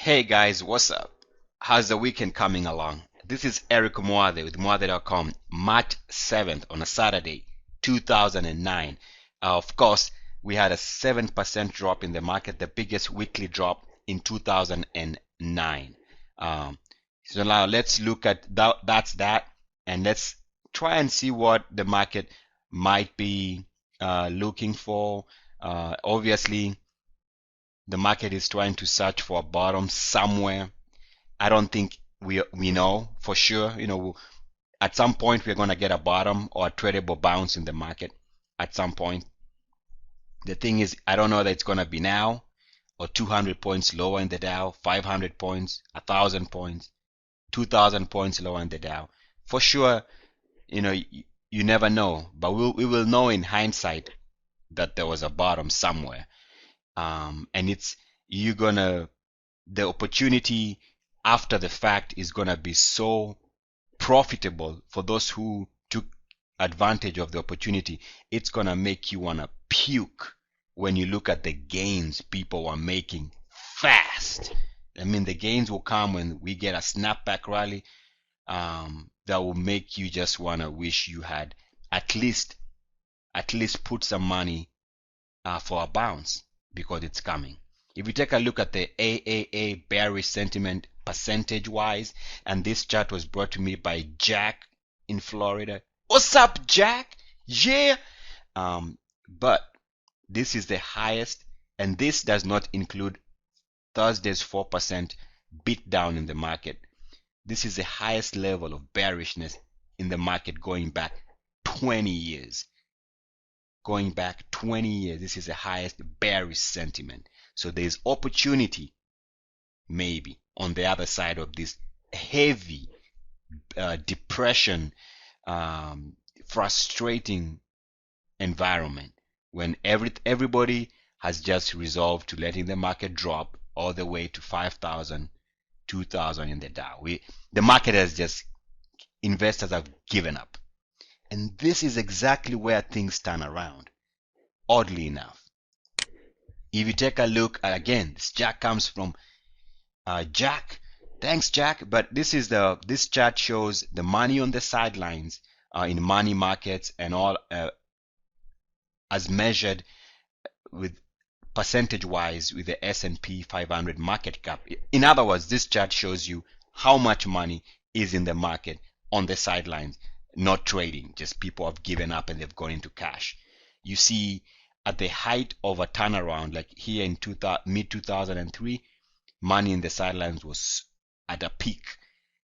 Hey guys, what's up? How's the weekend coming along? This is Eric Mwathe with Mwathe.com, March 7th on a Saturday, 2009. Of course, we had a 7% drop in the market, the biggest weekly drop in 2009. So now let's look at that, and let's try and see what the market might be looking for. Obviously, the market is trying to search for a bottom somewhere. I don't think we know for sure. At some point we're going to get a bottom or a tradable bounce in the market at some point. The thing is, I don't know that it's going to be now or 200 points lower in the Dow, 500 points, 1,000 points, 2,000 points lower in the Dow. For sure, you never know, but we will know in hindsight that there was a bottom somewhere. And the opportunity after the fact is gonna be so profitable for those who took advantage of the opportunity. It's gonna make you wanna puke when you look at the gains people are making fast. I mean, the gains will come when we get a snapback rally that will make you just wanna wish you had at least put some money for a bounce, because it's coming. If you take a look at the AAA bearish sentiment percentage wise, and this chart was brought to me by Jack in Florida. What's up, Jack? Yeah. But this is the highest, and this does not include Thursday's 4% beat down in the market. This is the highest level of bearishness in the market going back 20 years. Going back 20 years, this is the highest bearish sentiment. So there's opportunity maybe on the other side of this heavy depression, frustrating environment, when everybody has just resolved to letting the market drop all the way to 5,000, 2,000 in the Dow. The market has just, investors have given up. And this is exactly where things turn around, oddly enough. If you take a look at, again, this Jack comes from Jack. Thanks, Jack. But this chart shows the money on the sidelines in money markets and all, as measured with percentage-wise with the S&P 500 market cap. In other words, this chart shows you how much money is in the market on the sidelines. Not trading, just people have given up and they've gone into cash. You see, at the height of a turnaround, like here in mid-2003, money in the sidelines was at a peak.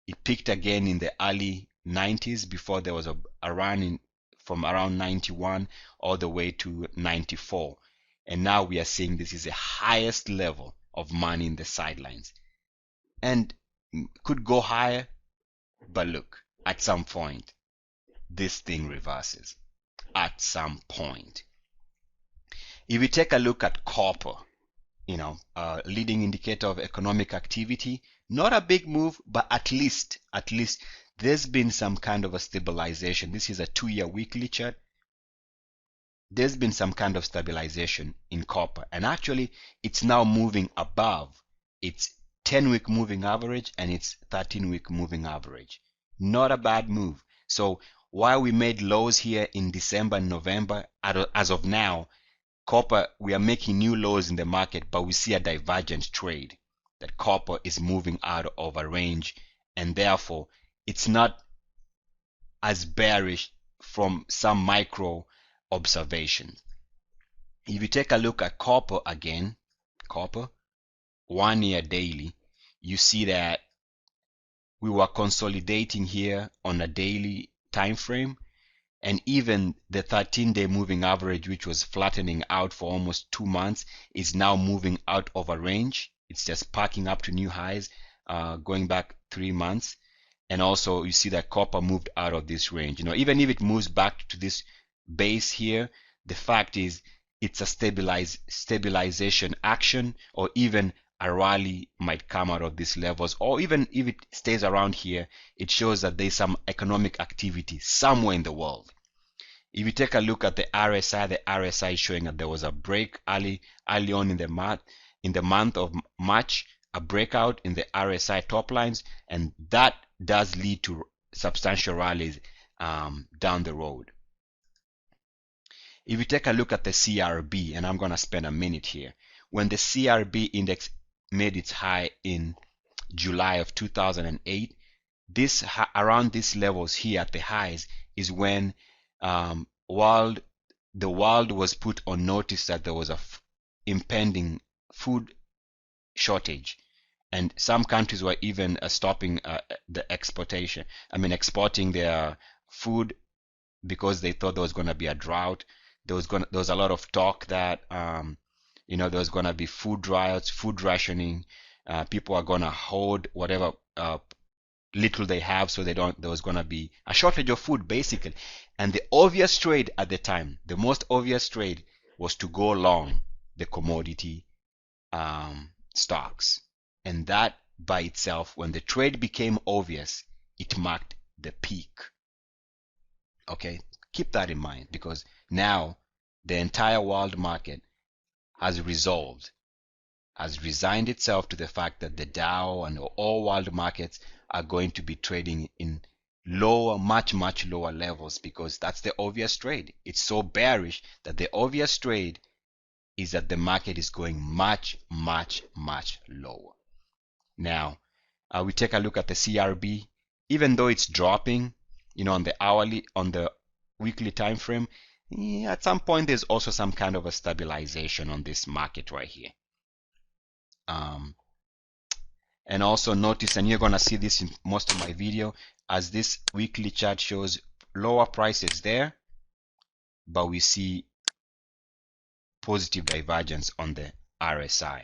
It peaked again in the early 90s before there was a run from around 91 all the way to 94. And now we are seeing this is the highest level of money in the sidelines. And could go higher, but look, at some point, this thing reverses at some point. If we take a look at copper, leading indicator of economic activity, not a big move, but at least there's been some kind of a stabilization. This is a 2-year weekly chart. There's been some kind of stabilization in copper, and actually it's now moving above its 10-week moving average and its 13-week moving average. Not a bad move. So while we made lows here in December and November, as of now, copper, we are making new lows in the market, but we see a divergent trade, that copper is moving out of a range, and therefore it's not as bearish from some micro observations. If you take a look at copper again, copper 1-year daily, you see that we were consolidating here on a daily time frame, and even the 13-day moving average, which was flattening out for almost 2 months, is now moving out of a range. It's just packing up to new highs going back 3 months. And also you see that copper moved out of this range. Even if it moves back to this base here, the fact is it's a stabilization action, or even a rally might come out of these levels, or even if it stays around here, it shows that there's some economic activity somewhere in the world. If you take a look at the RSI is showing that there was a break early on in the month of March a breakout in the RSI top lines, and that does lead to substantial rallies down the road. If you take a look at the CRB, and I'm going to spend a minute here, when the CRB index made its high in July of 2008, around these levels here at the highs is when the world was put on notice that there was a impending food shortage, and some countries were even stopping the exporting their food because they thought there was going to be a drought. There was a lot of talk that there was going to be food riots, food rationing. People are going to hoard whatever little they have, so there was going to be a shortage of food basically. And the obvious trade at the time, the most obvious trade, was to go long the commodity stocks. And that by itself, when the trade became obvious, it marked the peak. Okay, keep that in mind, because now the entire world market has resigned itself to the fact that the Dow and all world markets are going to be trading in lower, much lower levels, because that's the obvious trade. It's so bearish that the obvious trade is that the market is going much lower. Now, we take a look at the CRB. Even though it's dropping, on the weekly time frame, at some point there's also some kind of a stabilization on this market right here. And also notice, and you're gonna see this in most of my video, as this weekly chart shows lower prices there, but we see positive divergence on the RSI.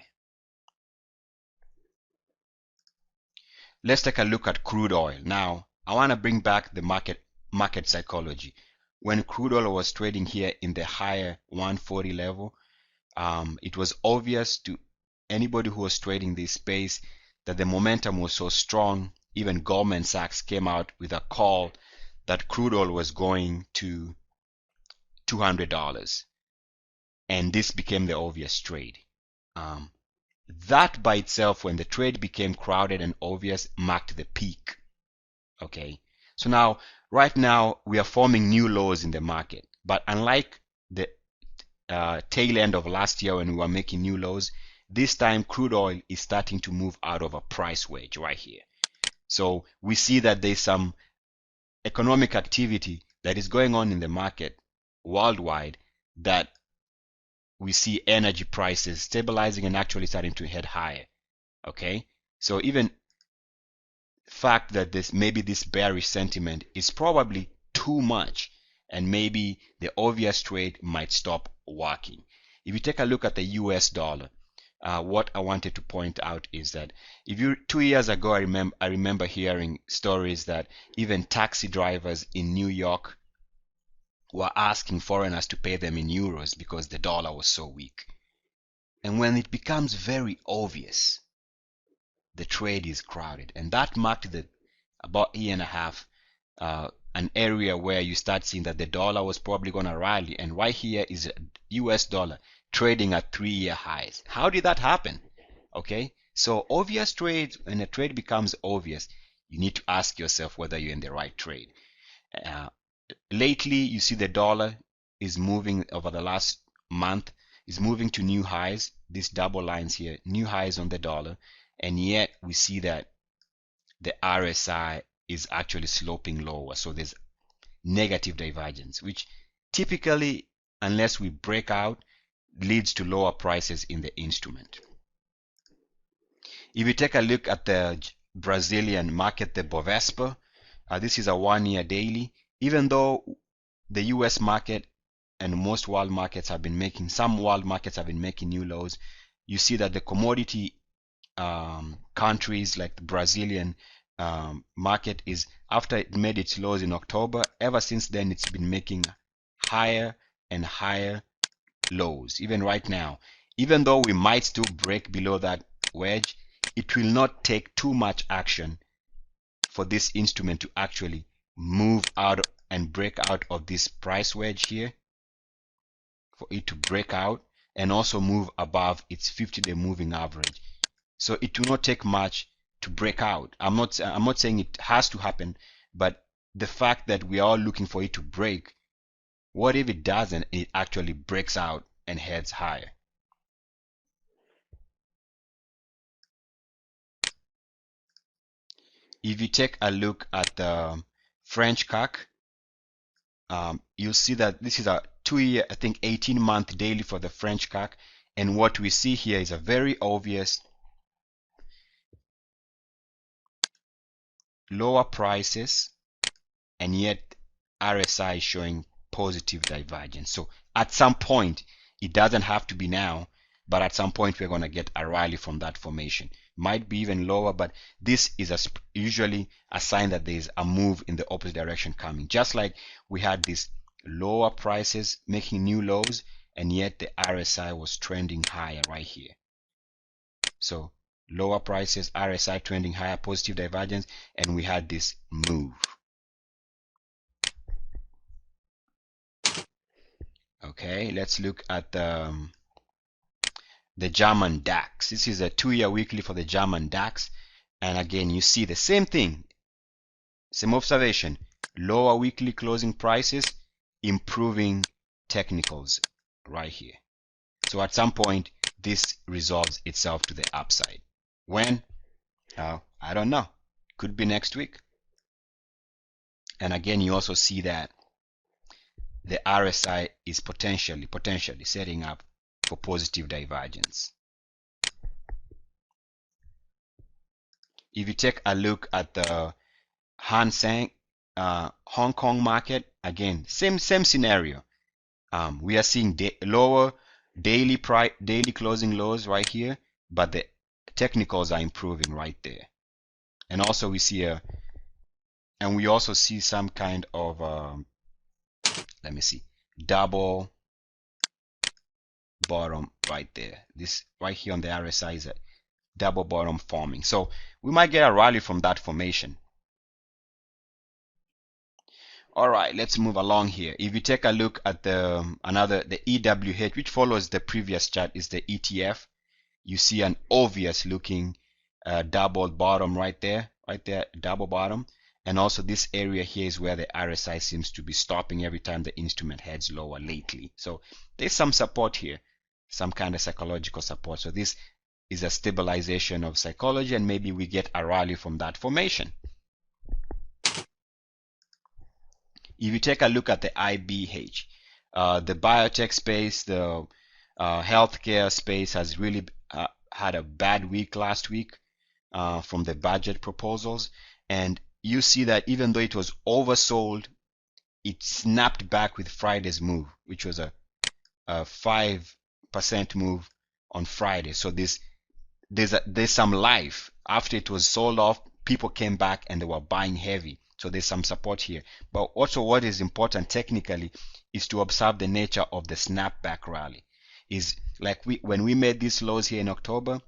Let's take a look at crude oil. Now, I want to bring back the market psychology. When crude oil was trading here in the higher 140 level, it was obvious to anybody who was trading this space that the momentum was so strong. Even Goldman Sachs came out with a call that crude oil was going to $200, and this became the obvious trade. That by itself, when the trade became crowded and obvious, marked the peak. Okay, so now right now we are forming new lows in the market, but unlike the tail end of last year when we were making new lows, this time crude oil is starting to move out of a price wedge right here. So we see that there's some economic activity that is going on in the market worldwide, that we see energy prices stabilizing and actually starting to head higher. Okay, so even fact that maybe this bearish sentiment is probably too much, and maybe the obvious trade might stop working. If you take a look at the US dollar, what I wanted to point out is that 2 years ago, I remember hearing stories that even taxi drivers in New York were asking foreigners to pay them in euros because the dollar was so weak. And when it becomes very obvious, the trade is crowded, and that marked about a year and a half, an area where you start seeing that the dollar was probably going to rally. And right here is US dollar trading at 3-year highs. How did that happen? Okay, so obvious trades, when a trade becomes obvious, you need to ask yourself whether you're in the right trade. Lately, you see the dollar is moving over the last month, is moving to new highs. These double lines here, new highs on the dollar, and yet we see that the RSI is actually sloping lower. So there's negative divergence, which typically, unless we break out, leads to lower prices in the instrument. If you take a look at the Brazilian market, the Bovespa, this is a 1-year daily. Even though the US market and most world markets have been making, some world markets have been making new lows, you see that the commodity countries like the Brazilian market is, after it made its lows in October, ever since then it's been making higher and higher lows. Even right now, even though we might still break below that wedge, it will not take too much action for this instrument to actually move out and break out of this price wedge here, for it to break out and also move above its 50-day moving average. So it will not take much to break out. I'm not saying it has to happen, but the fact that we are all looking for it to break, what if it doesn't, it actually breaks out and heads higher? If you take a look at the French CAC, you'll see that this is a 2-year, I think 18-month daily for the French CAC, and what we see here is a very obvious lower prices, and yet RSI is showing positive divergence. So at some point, it doesn't have to be now, but at some point we're going to get a rally from that formation. Might be even lower, but this is usually a sign that there is a move in the opposite direction coming. Just like we had these lower prices making new lows, and yet the RSI was trending higher right here. So lower prices, RSI trending higher, positive divergence, and we had this move. Okay, let's look at the German DAX. This is a 2-year weekly for the German DAX, and again you see the same thing, same observation, lower weekly closing prices, improving technicals right here. So at some point this resolves itself to the upside. When? I don't know. Could be next week. And again you also see that the RSI is potentially setting up for positive divergence. If you take a look at the Hang Seng Hong Kong market, again same scenario. We are seeing lower daily closing lows right here, but the technicals are improving right there. And also we see we also see some kind of let me see, double bottom right there. This right here on the RSI is a double bottom forming. So we might get a rally from that formation. All right, let's move along here. If you take a look at the EWH, which follows the previous chart, is the ETF. You see an obvious looking double bottom right there, double bottom. And also this area here is where the RSI seems to be stopping every time the instrument heads lower lately. So there's some support here, some kind of psychological support. So this is a stabilization of psychology, and maybe we get a rally from that formation. If you take a look at the IBH, the biotech space, the healthcare space has really had a bad week last week from the budget proposals, and you see that even though it was oversold, it snapped back with Friday's move, which was a 5% move on Friday. So there's some life. After it was sold off, people came back and they were buying heavy. So there's some support here. But also what is important technically is to observe the nature of the snapback rally. Is like when we made these lows here in October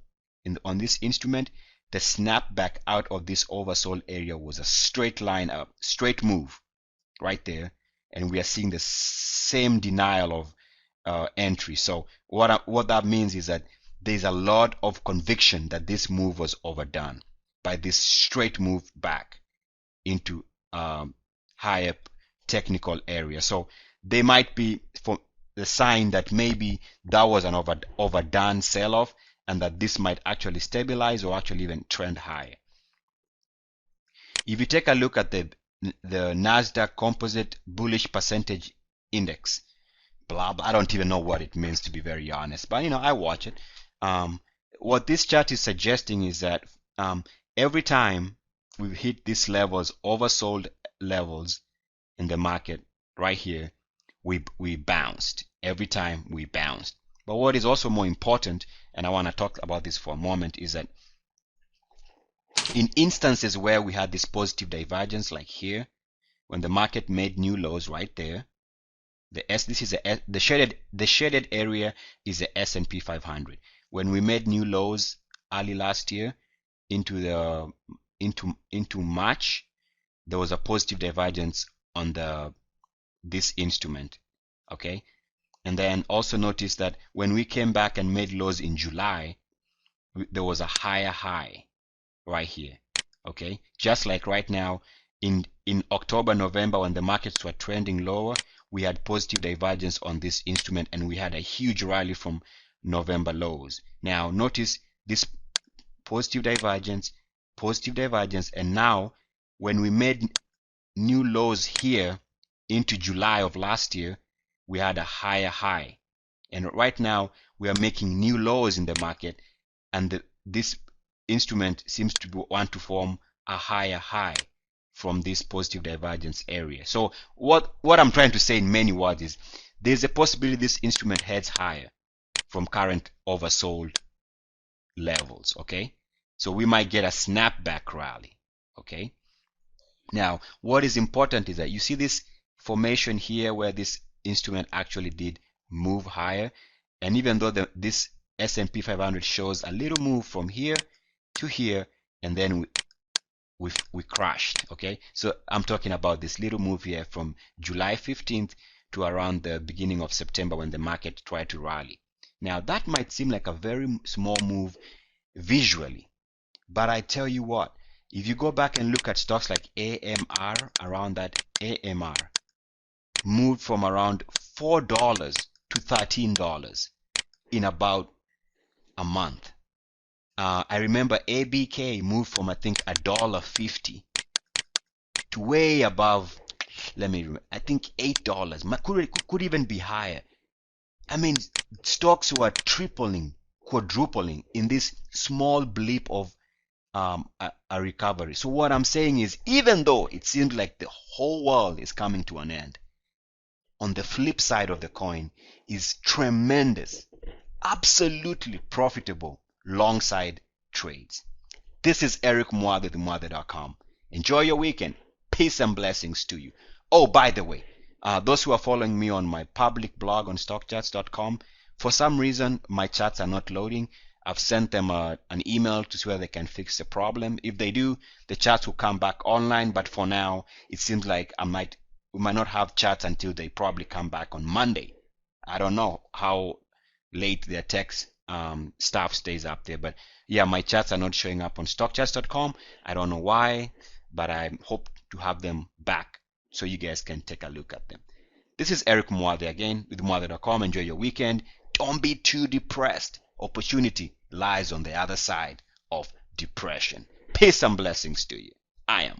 on this instrument, the snapback out of this oversold area was a straight line up, straight move right there, and we are seeing the same denial of entry. So what that means is that there's a lot of conviction that this move was overdone by this straight move back into higher technical area. So they might be for the sign that maybe that was an overdone sell-off, and that this might actually stabilize or actually even trend higher. If you take a look at the NASDAQ Composite Bullish Percentage Index, blah, blah, I don't even know what it means, to be very honest, but I watch it. What this chart is suggesting is that every time we hit these levels, oversold levels in the market right here, we bounced. Every time we bounced. But what is also more important, and I want to talk about this for a moment, is that in instances where we had this positive divergence, like here, when the market made new lows right there, the shaded area is the S&P 500. When we made new lows early last year into March, there was a positive divergence on this instrument. Okay, and then also notice that when we came back and made lows in July, there was a higher high right here. Okay, just like right now in October, November, when the markets were trending lower, we had positive divergence on this instrument and we had a huge rally from November lows. Now notice this positive divergence, and now when we made new lows here into July of last year, we had a higher high. And right now we are making new lows in the market, and this instrument seems to want to form a higher high from this positive divergence area. So what I'm trying to say in many words is there's a possibility this instrument heads higher from current oversold levels. Okay, so we might get a snapback rally. Okay, now what is important is that you see this formation here where this instrument actually did move higher, and even though this S&P 500 shows a little move from here to here, and then we crashed. Okay, so I'm talking about this little move here from July 15th to around the beginning of September when the market tried to rally. Now that might seem like a very small move visually, but I tell you what, if you go back and look at stocks like AMR, around that AMR moved from around $4 to $13 in about a month. I remember ABK moved from I think $1.50 to way above, I think $8. Could even be higher. I mean, stocks were tripling, quadrupling in this small blip of a recovery. So what I'm saying is, even though it seems like the whole world is coming to an end, on the flip side of the coin is tremendous, absolutely profitable long side trades. This is Eric Muathe, themuathe.com. Enjoy your weekend. Peace and blessings to you. Oh, by the way, those who are following me on my public blog on stockcharts.com, for some reason my charts are not loading. I've sent them an email to see whether they can fix the problem. If they do, the charts will come back online, but for now it seems like we might not have charts until they probably come back on Monday. I don't know how late their text stuff stays up there, but yeah, my charts are not showing up on stockcharts.com. I don't know why, but I hope to have them back so you guys can take a look at them. This is Eric Muathe again with muathe.com. Enjoy your weekend. Don't be too depressed. Opportunity lies on the other side of depression. Peace and blessings to you. I am